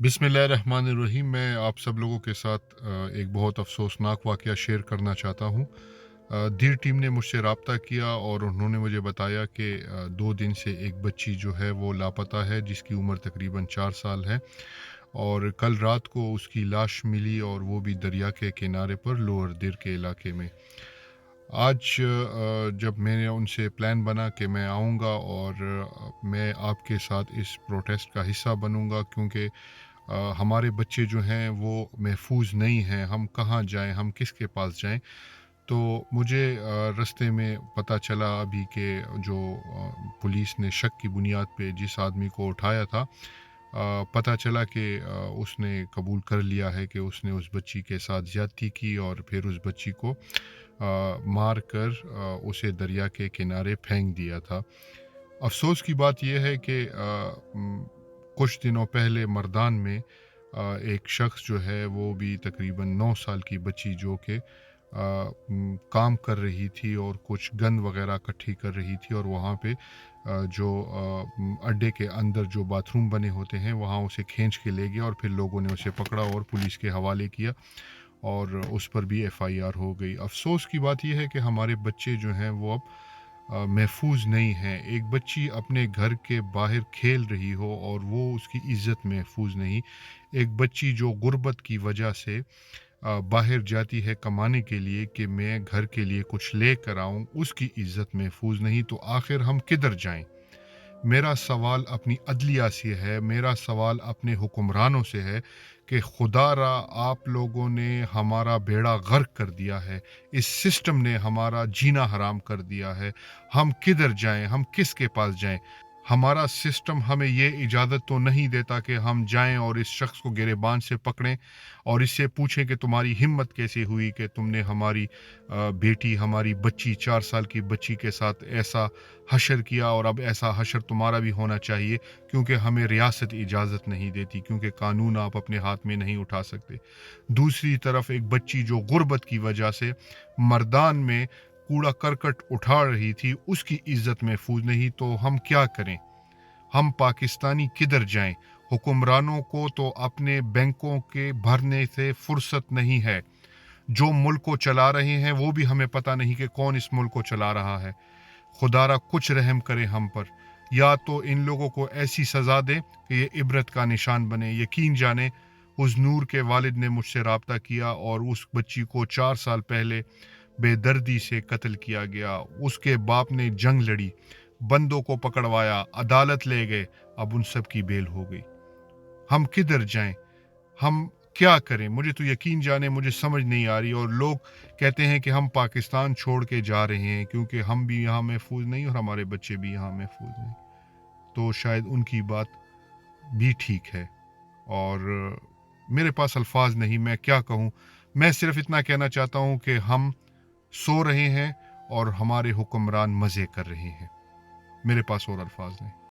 बिस्मिल्लाहिर्रहमानिर्रहीम। मैं आप सब लोगों के साथ एक बहुत अफसोसनाक वाक़या शेयर करना चाहता हूँ। दीर टीम ने मुझसे रब्ता किया और उन्होंने मुझे बताया कि 2 दिन से एक बच्ची जो है वो लापता है, जिसकी उम्र तकरीबन 4 साल है, और कल रात को उसकी लाश मिली, और वो भी दरिया के किनारे पर लोअर दिर के इलाके में। आज जब मैंने उनसे प्लान बना कि मैं आऊँगा और मैं आपके साथ इस प्रोटेस्ट का हिस्सा बनूँगा, क्योंकि हमारे बच्चे जो हैं वो महफूज नहीं हैं, हम कहाँ जाएं, हम किसके पास जाएं। तो मुझे रास्ते में पता चला अभी कि जो पुलिस ने शक की बुनियाद पे जिस आदमी को उठाया था, पता चला कि उसने कबूल कर लिया है कि उसने उस बच्ची के साथ ज़्यादती की और फिर उस बच्ची को मार कर उसे दरिया के किनारे फेंक दिया था। अफ़सोस की बात यह है कि कुछ दिनों पहले मर्दान में एक शख्स जो है वो भी तकरीबन 9 साल की बच्ची जो कि काम कर रही थी और कुछ गंद वगैरह इकट्ठी कर रही थी, और वहाँ पे जो अड्डे के अंदर जो बाथरूम बने होते हैं वहाँ उसे खींच के ले गया, और फिर लोगों ने उसे पकड़ा और पुलिस के हवाले किया, और उस पर भी एफआईआर हो गई। अफ़सोस की बात यह है कि हमारे बच्चे जो हैं वो अब महफूज नहीं है। एक बच्ची अपने घर के बाहर खेल रही हो और वो उसकी इज्जत महफूज नहीं। एक बच्ची जो गुर्बत की वजह से बाहर जाती है कमाने के लिए कि मैं घर के लिए कुछ लेकर आऊं, उसकी इज्जत महफूज नहीं। तो आखिर हम किधर जाएं? मेरा सवाल अपनी अदलिया से है, मेरा सवाल अपने हुक्मरानों से है कि खुदारा आप लोगों ने हमारा बेड़ा गर्क कर दिया है, इस सिस्टम ने हमारा जीना हराम कर दिया है। हम किधर जाएं, हम किसके पास जाएं? हमारा सिस्टम हमें ये इजाज़त तो नहीं देता कि हम जाएं और इस शख्स को गिरेबान से पकड़ें और इससे पूछें कि तुम्हारी हिम्मत कैसे हुई कि तुमने हमारी बेटी, हमारी बच्ची, 4 साल की बच्ची के साथ ऐसा हशर किया, और अब ऐसा हशर तुम्हारा भी होना चाहिए, क्योंकि हमें रियासत इजाज़त नहीं देती, क्योंकि कानून आप अपने हाथ में नहीं उठा सकते। दूसरी तरफ एक बच्ची जो गुर्बत की वजह से मर्दान में कूड़ा करकट उठा रही थी, उसकी इज्जत महफूज नहीं। तो हम क्या करें? हम पाकिस्तानी किधर जाएं? हुक्मरानों को तो अपने बैंकों के भरने से फुर्सत नहीं है। जो मुल्क को चला रहे हैं वो भी हमें पता नहीं कि कौन इस मुल्क को चला रहा है। खुदारा कुछ रहम करे हम पर, या तो इन लोगों को ऐसी सज़ा दे कि ये इबरत का निशान बने। यकीन जाने उस नूर के वालिद ने मुझसे रब्ता किया और उस बच्ची को 4 साल पहले बेदर्दी से कत्ल किया गया। उसके बाप ने जंग लड़ी, बंदों को पकड़वाया, अदालत ले गए, अब उन सब की बेल हो गई। हम किधर जाएं? हम क्या करें? मुझे तो यकीन जाने मुझे समझ नहीं आ रही। और लोग कहते हैं कि हम पाकिस्तान छोड़ के जा रहे हैं क्योंकि हम भी यहाँ महफूज नहीं और हमारे बच्चे भी यहाँ महफूज नहीं। तो शायद उनकी बात भी ठीक है, और मेरे पास अल्फाज नहीं, मैं क्या कहूँ। मैं सिर्फ इतना कहना चाहता हूँ कि हम सो रहे हैं और हमारे हुक्मरान मज़े कर रहे हैं। मेरे पास और अल्फाज नहीं।